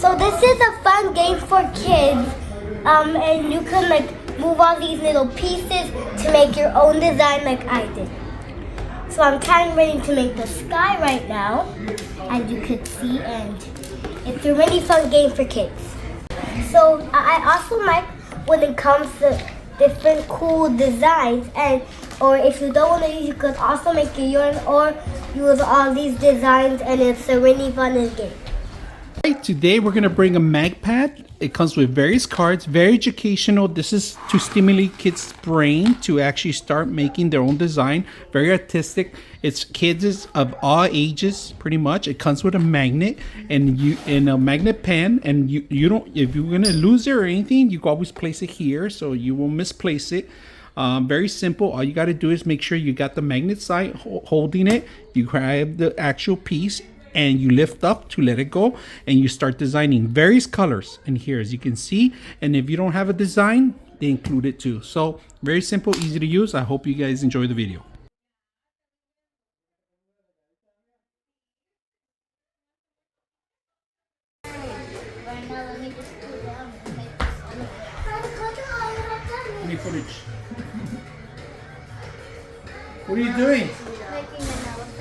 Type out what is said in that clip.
So this is a fun game for kids, and you can like move all these little pieces to make your own design like I did. So I'm getting ready to make the sky right now, as you could see, and it's a really fun game for kids. So I also like when it comes to different cool designs, and or if you don't want to use, you could also make your own or use all these designs, and it's a really fun game. Today we're going to bring a MagPad. It comes with various cards, very educational. This is to stimulate kids' brain to actually start making their own design. Very artistic. It's kids of all ages, pretty much. It comes with a magnet and a magnet pen, and you don't, if you're going to lose it or anything, you can always place it here so you won't misplace it. Very simple. All you got to do is make sure you got the magnet side holding it. You grab the actual piece and you lift up to let it go, and you start designing various colors in here, as you can see. And if you don't have a design, they include it too. So very simple, easy to use. I hope you guys enjoy the video. Any footage? What are you doing? Making an elephant.